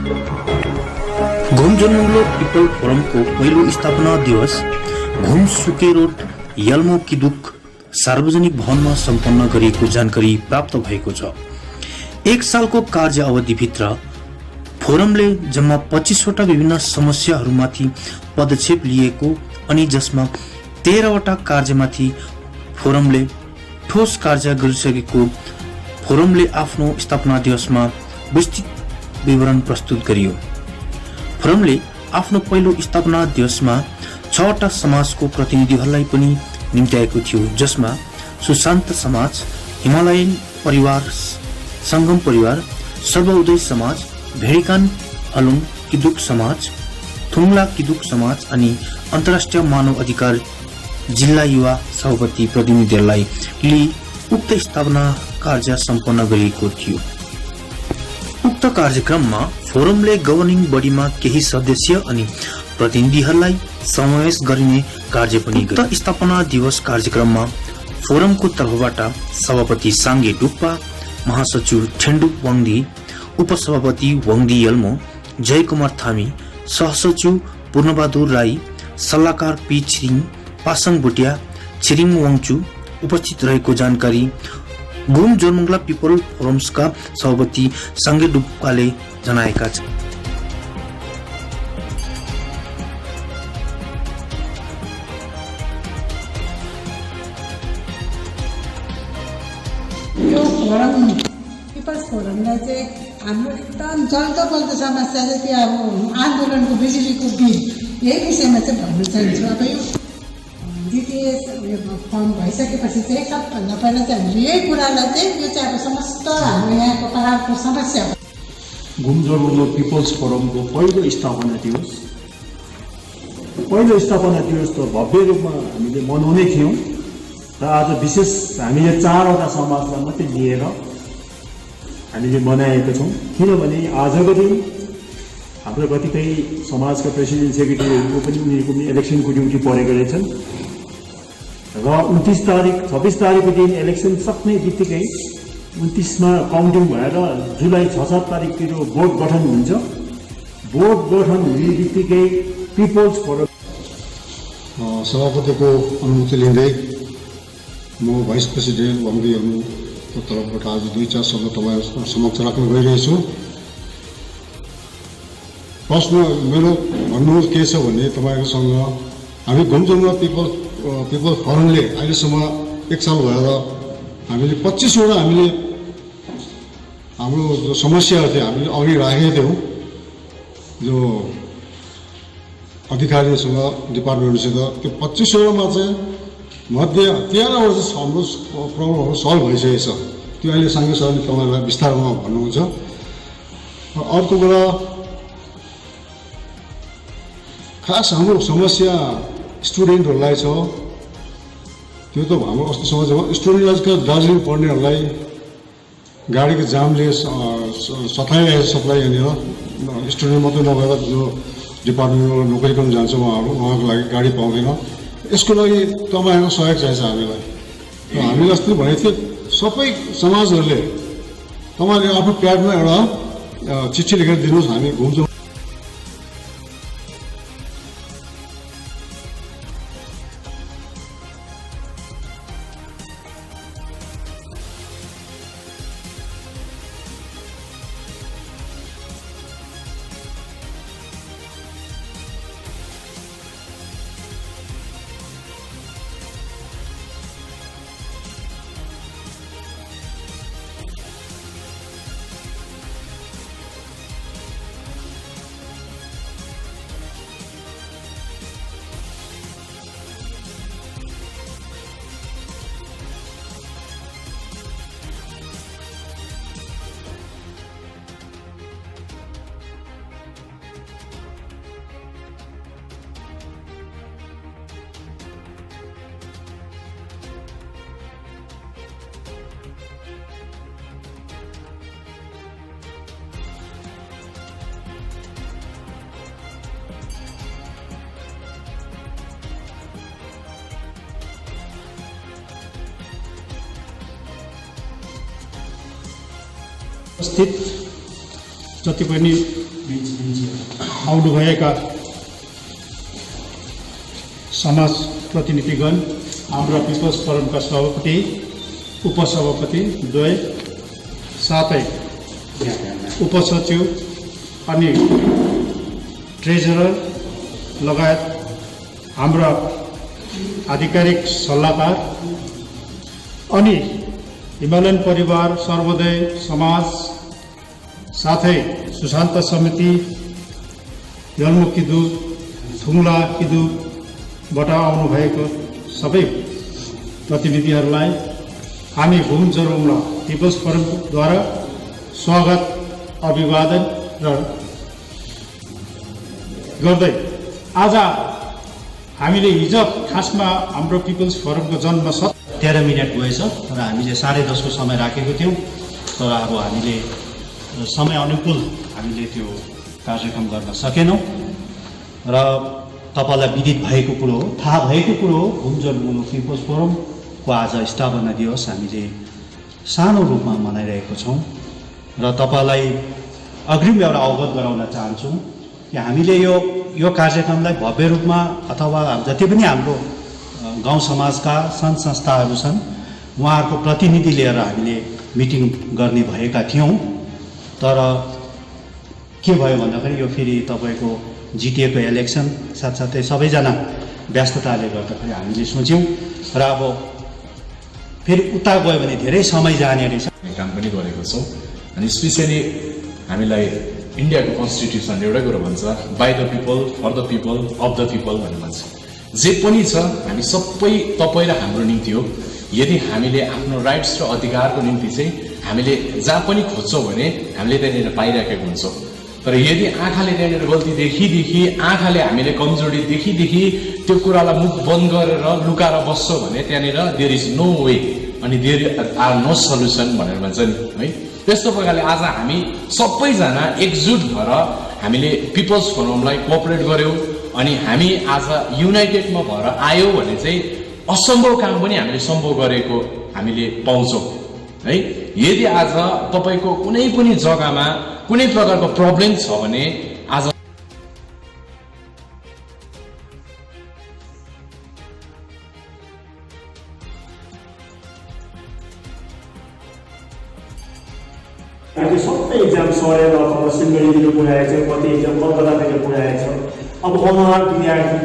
घुम जोरमुङ्लो पिपल फोरमको पहिलो स्थापना दिवस घुम सुके रोड यल्मो किदुक सार्वजनिक भवनमा सम्पन्न गरिएको जानकारी प्राप्त भएको छ। एक सालको कार्य अवधिभित्र फोरमले जम्मा 25 वटा विभिन्न समस्याहरूमाथि पदक्षेप लिएको अनि जसमा 13 वटा कार्यमाथि फोरमले ठोस कार्य गरिसकेको फोरमले आफ्नो स्थापना दिवसमा विस्तृत विवरण प्रस्तुत गरियो। फोरमले आफ्नो पहिलो स्थापना दिवसमा 6 वटा समाजको प्रतिनिधिहरूलाई पनि निम्त्याएको थियो, जसमा सुशान्त समाज, हिमालयन परिवार, संगम परिवार, सर्वोदय समाज, भेडिकान अलुङ किदुक समाज, थुङ्ला किदुक समाज अनि अन्तर्राष्ट्रिय मानव अधिकार जिल्ला युवा सभापति प्रतिनिधिहरूलाई लिई उक्त स्थापना कार्य सम्पन्न गरिएको थियो। उक्त कार्यक्रममा फोरमले गभर्निङ बडीमा केही सदस्य अनि प्रतिनिधिहरूलाई समावेश गरिने कार्य पनि गर्यो। उक्त स्थापना दिवस कार्यक्रममा फोरमको तर्फबाट सभापति साङ्गे डुप्पा, महासचिव ठेन्डु वाङदी, उपसभापति वाङदी यल्मो, जयकुमार थामी, सहसचिव पूर्णबहादुर राई, सल्लाहकार पी छिरिङ, पासाङ भुटिया, छिरिङ वाङचु उपस्थित रहेको जानकारी घुम जोरमुङ्ला पिपल फोरम्सका सभापति साङ्गे डुप्पाले जनाएका छन्। यो फोरम पिपल्स फोरमलाई चाहिँ हाम्रो एकदम जल्दो बल्दो समस्या चाहिँ त्यो अब आन्दोलनको बिजुलीको बिल यही विषयमा चाहिँ भन्न चाहन्छु। अब यो डिटिएस फर्म भइसकेपछि चाहिँ सबभन्दा पहिला चाहिँ हामीले यही कुरालाई चाहिँ यो चाहिँ अब समस्त हाम्रो यहाँको पहाडको समस्या हो। घुम जोरमुङ्लो पिपल्स फोरमको पहिलो स्थापना दिवस त भव्य रूपमा हामीले मनाउने थियौँ र आज विशेष हामीले 4 वटा समाजलाई मात्रै लिएर हामीले मनाएका छौँ। किनभने आजको दिन हाम्रो कतिपय समाजका प्रेसिडेन्ट सेक्रेटरीहरूको पनि उनीहरूको पनि इलेक्सनको ड्युटी परेको रहेछन् र 26 तारिकको दिन इलेक्सन सक्ने बित्तिकै 29मा काउन्टिङ भएर जुलाई 6-7 तारिकतिर बोर्ड गठन हुन्छ। बोर्ड गठन हुने बित्तिकै पिपल्स फोरम सभापतिको अनुमति लिँदै म भाइस प्रेसिडेन्ट वाङदीहरूको तर्फबाट आज 2-4 शब्द तपाईहरु समक्ष राख्न गइरहेछु। प्रश्न मेरो भन्नु के छ भने तपाईहरुसँग हामी घुम जोरमुङ्ला पिपल फोरमले अहिलेसम्म 1 साल भएर हामीले 25 वटा हामीले हाम्रो जो समस्याहरू थियो हामीले अघि राखेका थियौँ, जो अधिकारीसँग डिपार्टमेन्टसित त्यो 25 वटामा चाहिँ मध्ये 13 वटा चाहिँ हाम्रो प्रब्लमहरू सल्भ भइसकेको छ। त्यो अहिले साङ्गे सरले तपाईँलाई विस्तारमा भन्नुहुन्छ। अर्को कुरा खास हाम्रो समस्या स्टुडेन्टहरूलाई छ। त्यो त हाम्रो अस्ति समस्या स्टुडेन्टलाई दार्जिलिङ पढ्नेहरूलाई गाडीको जामले सताइरहेको छ सबलाई। यहाँनिर स्टुडेन्ट मात्रै नभएर जो डिपार्टमेन्टमा नोकरी पनि जान्छ उहाँको लागि गाडी पाउँदैन। यसको लागि तपाईँहरूको सहयोग चाहिन्छ हामीलाई। र हामीले अस्ति भनेको थियौँ सबै समाजहरूले तपाईँहरूले आफ्नो प्याडमा एउटा चिठी लेखेर दिनुहोस्, हामी घुम्छौँ। उपस्थित जति पनि आउनुभएका समाज प्रतिनिधिगण, हाम्रो पिपल्स फोरमका सभापति, उपसभापति द्वय, साथै उपसचिव अनि ट्रेजरर लगायत हाम्रा आधिकारिक सल्लाहकार अनि हिमालयन परिवार, सर्वोदय समाज, साथै सुशान्त समिति, यल्मो किदु, थुङ्ला किदुबाट आउनुभएको सबै प्रतिनिधिहरूलाई हामी घुम जोरबङ्गला पिपल्स फोरमद्वारा स्वागत, अभिवादन गर्दै आज हामीले हिजो खासमा हाम्रो पिपल्स फोरमको जन्म 13 मिनट गएछ र हामीले 10:30 को समय राखेको थियौँ, तर अब हामीले समय अनुकूल हामीले त्यो कार्यक्रम गर्न सकेनौँ र तपाईँलाई विदित भएको कुरो हो, थाहा भएको कुरो हो, घुम जोरबङ्गला पिपल्स फोरमको आज स्थापना दिवस हामीले सानो रूपमा मनाइरहेको छौँ र तपाईँलाई अग्रिम एउटा अवगत गराउन चाहन्छौँ कि हामीले यो कार्यक्रमलाई भव्य रूपमा अथवा जति पनि हाम्रो गाउँ समाजका सङ्घ संस्थाहरू छन् उहाँहरूको प्रतिनिधि लिएर हामीले मिटिङ गर्ने भएका थियौँ, तर के भयो भन्दाखेरि यो फेरि तपाईँको जिटिएको इलेक्सन साथसाथै सबैजना व्यस्तताले गर्दाखेरि हामीले सोच्यौँ र अब फेरि उता गयो भने धेरै समय जाने रहेछ। काम पनि गरेको छौँ अनि स्पेसली हामीलाई इन्डियाको कन्स्टिट्युसनले एउटै कुरो भन्छ, by the people, for the people, of the people भनेर भन्छ। जे पनि छ हामी सबै तपाईँ र हाम्रो निम्ति हो। यदि हामीले आफ्नो राइट्स र अधिकारको निम्ति चाहिँ हामीले जहाँ पनि खोज्छौँ भने हामीले त्यहाँनिर पाइराखेको हुन्छौँ, तर यदि आँखाले त्यहाँनिर गल्ती देखिदेखि, आँखाले हामीले कमजोरी देखिदेखि त्यो कुरालाई मुख बन्द गरेर लुकाएर बस्छौँ भने त्यहाँनिर देयर इज नो वे अनि देयर आर नो सल्युसन भनेर भन्छ नि है। त्यस्तो प्रकारले आज हामी सबैजना एकजुट भएर हामीले पिपल्स फोरमलाई कोअपरेट गर्यौँ अनि हामी आज युनाइटेडमा भएर आयौँ भने चाहिँ असम्भव काम पनि हामीले सम्भव गरेको हामीले पाउँछौँ है। यदि आज तपाईँको कुनै पनि जग्गामा कुनै प्रकारको प्रब्लम छ भने आज सबै एक्जाम सरेर अथवा सिलगढीतिर पुऱ्याएछ, कति एक्जाम कलकत्तातिर पुऱ्याएछ। अब अनुहार विद्यार्थी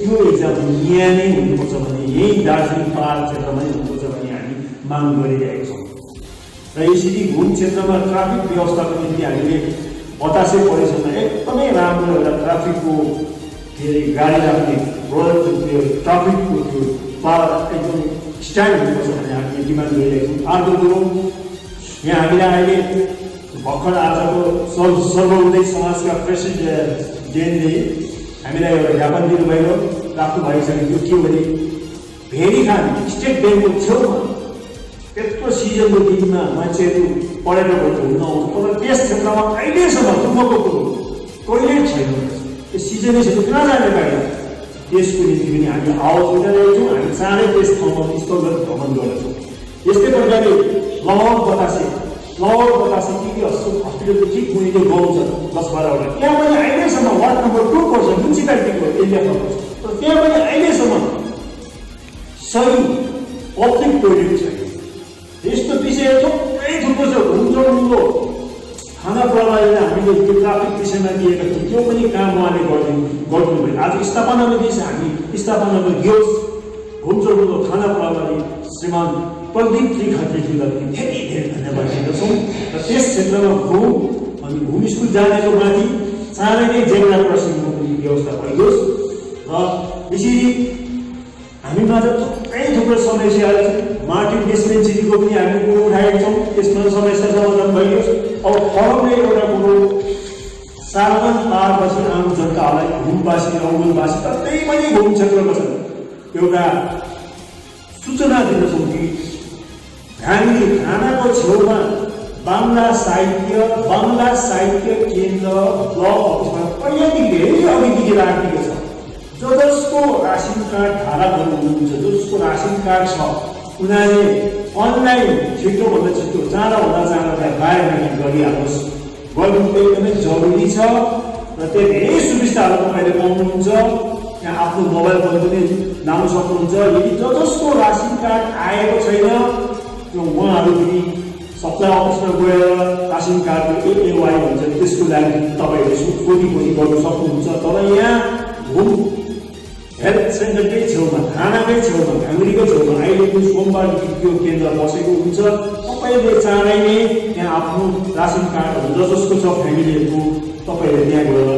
त्यो एक्जाम यहाँ नै हुनुपर्छ भने यही दार्जिलिङ पहाड क्षेत्रमा नै हुनुपर्छ भन्ने हामी माग गरिरहेका छौँ र यसरी घुम क्षेत्रमा ट्राफिक व्यवस्थाको निम्ति हामीले बतासे परिसरमा एकदमै राम्रो एउटा ट्राफिकको के अरे गाडी राख्ने त्यो ट्राफिकको त्यो पावर एकदम स्ट्यान्ड हुनुपर्छ भन्ने हामीले डिमान्ड गरिरहेका छौँ। अर्को कुरो यहाँ हामीलाई अहिले भर्खर आजको सर्वोदय समाजका प्रेसिडेन्टले हामीलाई एउटा ज्ञापन दिनुभयो, राख्नु भइसकेको थियो। के भने भेरीखान स्टेट ब्याङ्कको छेउमा त्यत्रो सिजनको दिनमा मान्छेहरू पर्यटकहरू घुम्न आउँछ, तर त्यस क्षेत्रमा अहिलेसम्म दुःखको कुरो टोइलेट छैन। त्यो सिजनै छैन, कहाँ जाने गाडी? त्यसको निम्ति पनि हामी आवाज उठाइरहेको छौँ। हामी चाँडै त्यस ठाउँमा स्थलगत भ्रमण गर्छौँ। यस्तै प्रकारले लाहौर बतासे के हस्पिटलको ठिक मुनिको गाउँ छ 10-12वटा, त्यहाँ पनि अहिलेसम्म वार्ड नम्बर 2 पर्छ म्युनिसिपालिटीको एरियामा पर्छ, तर त्यहाँ पनि अहिलेसम्म सही पब्लिक टोइलेट छैन। यस्तो विषय थुप्रो छ। घुम जोरबङ्गलो खाना प्रणालीले हामीले त्यो ट्राफिक विषयमा दिएका थियौँ, त्यो पनि काम उहाँले गर्नुभयो। आज स्थापनाको दिवस हामी स्थापनाको दिवस घुम जोरबङ्गलो खाना प्रणाली श्रीमान प्रदीप खत्रीजीलाई धेरै धेरै धन्यवाद दिँदछौँ र त्यस क्षेत्रमा घुम अनि घुम स्कुल जानेको माथि चाँडै नै जेब्रा क्रसिङको पनि व्यवस्था भइयोस् र यसरी हामीमाझ थुप्रै समस्याहरू छन्। मार्टिन डिस्पेन्सरीको पनि हामी कुरो उठाएका छौँ, त्यसमा समस्या समाधान भइयोस्। अब फरमले एउटा कुरो सालमान पारपछि आम जनताहरूलाई घुमवासी र अङ्गुलवासी कतै पनि घुम क्षेत्रमा छन् एउटा सूचना दिँदछौँ कि हामीले खानाको छेउमा बाङ्ला साहित्य केन्द्र ब्लक अफिसमा पहिलेदेखि धेरै अघिदेखि राखिएको छ। जसको रासन कार्ड धारकहरू हुनुहुन्छ, जसको रासन कार्ड छ, उनीहरूले अनलाइन छिटोभन्दा छिटो चाँडोभन्दा चाँडो बायोमेट्रिक गरिहालोस्। गर्नु एकदमै जरुरी छ। छ र त्यो धेरै सुविस्ताहरू तपाईँले पाउनुहुन्छ। यहाँ आफ्नो मोबाइल फोन पनि लाउन सक्नुहुन्छ। यदि जसको रासन कार्ड आएको छैन उहाँहरू पनि सप्लाई अफिसमा गएर रासन कार्डको एएवाई भन्छ त्यसको लागि तपाईँहरूले सोधी गर्न सक्नुहुन्छ। तर यहाँ होम हेल्थ सेन्टरकै छेउमा, थानाकै छेउमा, घाङ्ग्रीको छेउमा अहिले पनि सोमबारदेखि त्यो केन्द्र बसेको हुन्छ। तपाईँले चाँडै नै त्यहाँ आफ्नो रासन कार्डहरू जसको छ फ्यामिलीहरूको तपाईँहरूले त्यहाँ गएर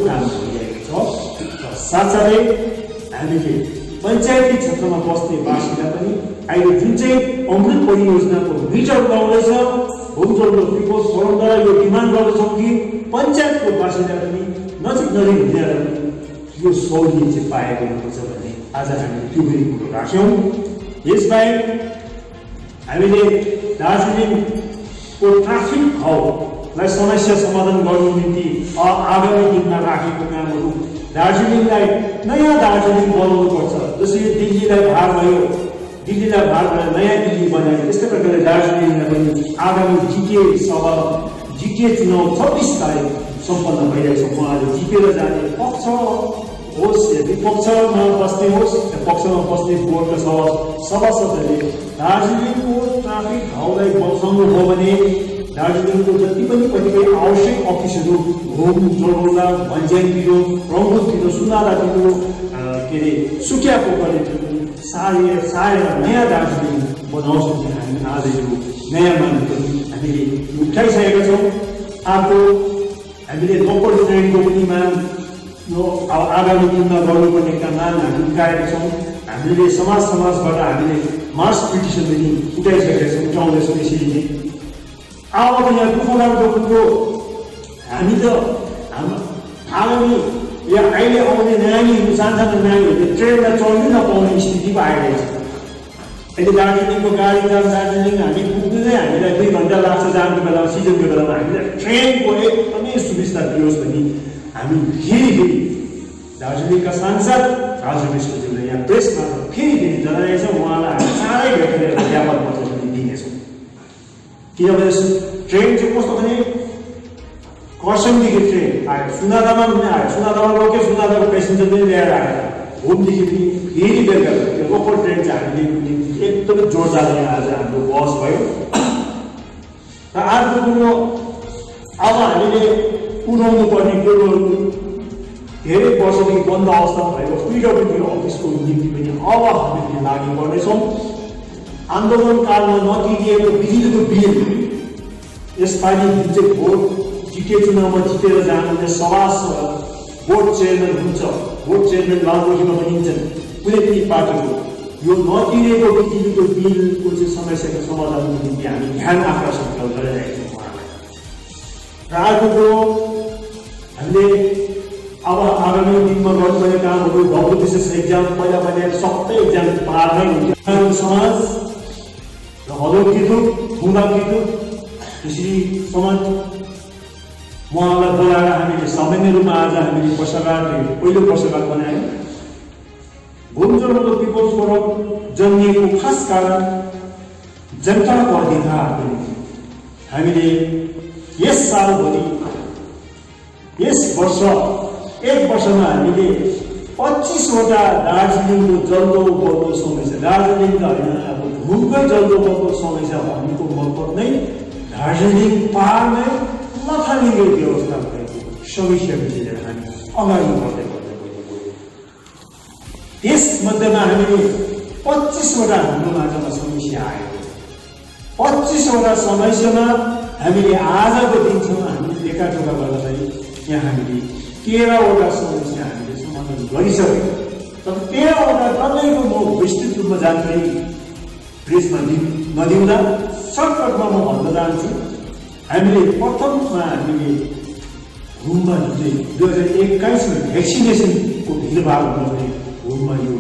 काम गरिरहेको छ। साथसाथै हामीले पञ्चायती क्षेत्रमा बस्ने वासीलाई पनि अहिले जुन चाहिँ अमृत परियोजनाको मिटर लगाउँदैछ होम पिपल्स फोरमद्वारा यो डिमान्ड गर्दछौँ कि पञ्चायतको वासीलाई पनि नजिक हुँदैन यो सहुलियत चाहिँ पाएको हुनुपर्छ भन्ने आज हामीले त्यो पनि कुरो राख्यौँ। यसबाहेक हामीले दार्जिलिङको ट्राफिक हबलाई समस्या समाधान गर्नु निम्ति आगामी दिनमा राखेको कामहरू दार्जिलिङलाई नयाँ दार्जिलिङ बनाउनुपर्छ। जसरी दिल्लीलाई भार भयो, दिल्लीलाई भार भएर नयाँ दिल्ली बनायो, त्यस्तै प्रकारले दार्जिलिङलाई पनि आगामी जिटिए चुनाव 26 तारिक सम्पन्न भइरहेको छ। उहाँले जितेर जाने पक्ष होस् या विपक्षमा बस्ने होस् या पक्षमा बस्ने बोर्डका सभासदहरूले दार्जिलिङको ट्राफिक हबलाई बचाउनु हो भने दार्जिलिङको जति पनि कतिपय आवश्यक अफिसहरू घुम, जोरबोला, भन्ज्याङतिर, रङ्गुलतिर, सुनादातिर के अरे सुकिया पोखरीतिर सारेर नयाँ दार्जिलिङ बनाउँछौँ भने हामी आज यो नयाँ माग पनि हामीले उठाइसकेका छौँ। अर्को हामीले लोकल ट्रेनको पनि माग यो आगामी दिनमा गर्नुपर्ने माग हामी उठाएका छौँ। हामीले समाजबाट हामीले मार्च पिटिसन पनि उठाइसकेका छौँ, उठाउँदैछौँ। यसरी नै अब यहाँ दुःखलाग्दो कुरो हामी त आगामी या अहिले आउने नानीहरू, सानसानो नानीहरूले ट्रेनमा चढ्नु नपाउने स्थितिमा आइरहेको छ। अहिले दार्जिलिङको गाडी दार्जिलिङ हामी पुग्नु नै हामीलाई 2 घन्टा लाग्छ। जानुको बेलामा, सिजनको बेलामा हामीलाई ट्रेनको एकदमै सुविस्ता दियोस् भने हामी फेरि दार्जिलिङका सांसद राजु विष्णुज्यूलाई यहाँ प्रेसमा फेरि जनाएछौँ। उहाँलाई हामी चाँडै भेटेर ज्ञापन पत्र पनि दिनेछौँ। किनभने ट्रेन चाहिँ कस्तो भने खरसाङदेखि ट्रेन आयो, सुनादामा पनि आयो, सुनादामा रोक्यो, सुनादाको पेसेन्जर पनि ल्याएर आयो, होमदेखि पनि फेरि बेलुका त्यो लोकल ट्रेन चाहिँ हामीले एकदमै जोरदार आज हाम्रो बस भयो। र अर्को कुरो अब हामीले उठाउनु पर्ने कुरोहरू धेरै वर्षदेखि बन्द अवस्थामा भएको पिडब्ल्युडी अफिसको निम्ति पनि अब हामीले लागू गर्नेछौँ। आन्दोलनकालमा नतिरिएको बिजुलीको बिल यसपालि जुन चाहिँ भोट जिटिए चुनावमा जितेर जानुहुने सभासद बोर्ड चेयरम्यान हुन्छ, बोर्ड चेयरम्यान लालकोठीमा बनिन्छन् कुनै पनि पार्टीको, यो नतिरेको बिजुलीको बिलको चाहिँ समस्याको समाधानको निम्ति हामी ध्यान आकर्षण गरिरहेका छौँ उहाँलाई। र अर्को कुरो हामीले अब आगामी दिनमा गर्नुपर्ने कामहरू भौत विशेष एक्जाम पहिला सबै एक्जाम पार नै हुन्छ। समाज र हलो किदुक, खुङ्गा किदुक त्यसरी समाज उहाँलाई बोलाएर हामीले सामान्य रूपमा आज हामीले पहिलो वर्षगाँठ बनायौँ। घुमजोरको पिपल्स फोरम जन्मिएको खास कारण जनताको अधिकारको निम्ति हामीले यस सालभरि यस वर्ष 1 वर्षमा हामीले 25वटा दार्जिलिङको जल्दो बल्दो समस्या, दार्जिलिङका होइन अब घुमकै जल्दो बल्दो समस्या भनेको मतलब नै दार्जिलिङ पहाडमै लथालिङ्गै व्यवस्था भएको समस्याको लिएर हामी अगाडि बढ्दै गयौँ। त्यसमध्येमा हामीले 25वटा हाम्रो माझमा समस्या आयो। 25वटा समस्यामा हामीले आजको दिनसम्म हामीले लेखाजोखा गर्दा चाहिँ यहाँ हामीले 13वटा समस्या हामीले समाधान गरिसक्यौँ। तर 13वटा तपाईँको म विस्तृत रूपमा जानकारी प्रेसमा नदिउँदा सर्टकटमा म भन्न चाहन्छु। हामीले प्रथममा हामीले घुममा जुन चाहिँ 2021मा भ्याक्सिनेसनको भिडभाड हुँदै घुममा यो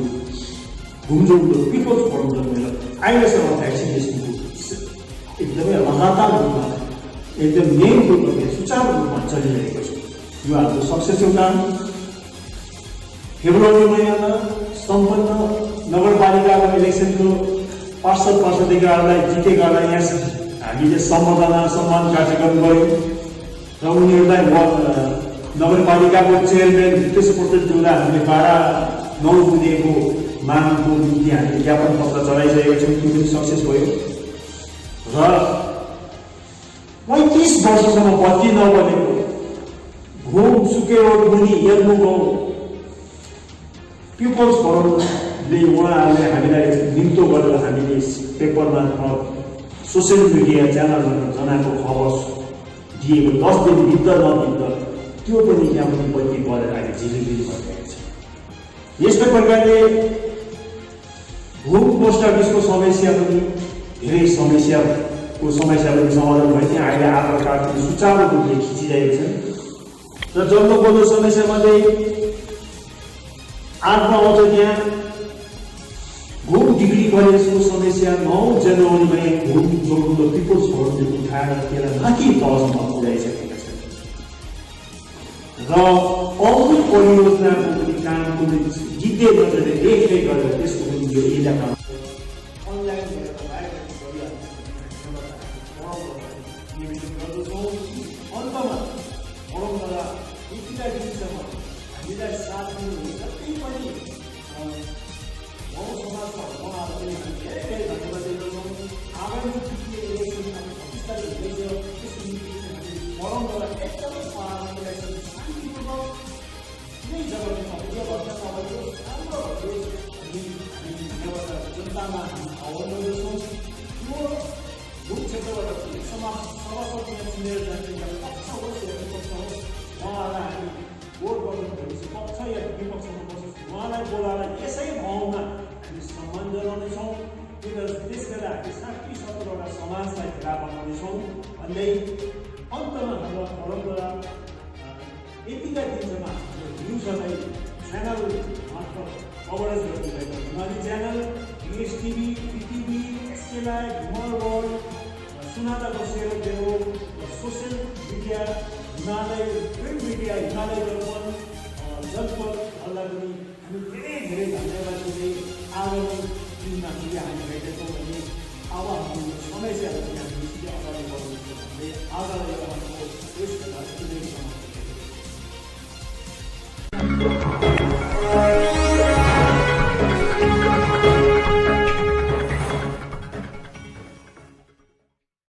घुमजोरको पिपल्स फोरम जन्मेर अहिलेसम्म भ्याक्सिनेसनको एकदमै लगातार रूपमा एकदम मेन रूपमा सुचारू रूपमा चलिरहेको छ। यो हाम्रो सक्सेसफुल काम। फेब्रुअरी महिनामा सम्पन्न नगरपालिकाको इलेक्सनको पार्षददेखिहरूलाई जितेकाहरूलाई यहाँ हामीले सम्मान कार्यक्रम गऱ्यौँ। र उनीहरूलाई नगरपालिकाको चेयरम्यान त्यसपछि जिल्ला हामीले 12/9 बुझेको मागको निम्ति हामीले ज्ञापन पत्र चलाइसकेका छौँ। त्यो पनि सक्सेस भयो र 35 वर्षसम्म बत्ती नबनेको घुम सुके रोड मुनि यल्मो गाउँ पिपल्स फोरमले उहाँहरूले हामीलाई निम्तो गरेर हामीले पेपरमा सोसियल मिडिया च्यानलमा जनाएको खबर दिएको 10 दिनभित्र नभित्र त्यो पनि यहाँ पनि बत्ती बलेर अहिले झिलिमिली भइरहेको छ। यस्तै प्रकारले घुम पोस्ट अफिसको समस्या पनि धेरै समस्याको समस्या पनि समाधान भयो। त्यहाँ अहिले आधार कार्ड पनि सुचारू रूपले खिचिरहेको छ र जन्मको समस्यामध्ये 8मा आउँछ त्यहाँ घुम डिग्री कलेजको समस्या 9 जनवरीमा घुम जोड्नु पिपल्स फोरमले उठाएर त्यसलाई माथि तहसम्म पुर्याइसकेका छन् र अरू परियोजनाको पनि कामको जित्दै गरेर देखरेख गरेर त्यसको पनि यो इलाकामा अनलाइन अन्तमा परम्परा यतिका दिनसम्म हामीलाई साथ दिनु जति पनि गाउँ समाजमा उहाँहरू पनि हामी धेरै धेरै धन्यवाद दिन्छौँ। आगामी इलेक्सन 25 तारिक हुँदैछ, त्यस निम्ति हामी परम्परा एकदमै पालनलाई शान्तिपूर्वक कुनै जग्गामा यो भन्दा तपाईँको राम्रो देश हामी व्यवस्था जनतामा हामी आह्वान गर्दछौँ। यो घुम क्षेत्रबाट समाज सभासद चुनेर जाने पक्ष होस् या विपक्ष होस् उहाँहरूलाई हामी भोट गर्नु भएपछि पक्ष या विपक्षमा बस्छ उहाँलाई बोलाएर यसै भावमा हामी सम्मान जनाउनेछौँ। त्यस बेला हामी 60-70वटा समाजलाई भेला बनाउनेछौँ भन्दै अन्तमा हाम्रो परम्परा यतिका दिनसम्म हाम्रो न्युजलाई च्यानल मार्फत कभरेज गर्नुभएको Himali channel, US TV, PTV, एसकेलाई, हिमाल वर्ल्ड, सुनादाको सेरो देव, social media Himalaya, print media Himalaya Darpan, जनपदहरूलाई पनि हामी धेरै धेरै धन्यवाद दिँदै आगामी दिनमा फेरि हामी भेटेछौँ भने अब हाम्रो समस्याहरू पनि हामी यसरी अगाडि बढाउनेछौँ भन्दै आजलाई हाम्रो यस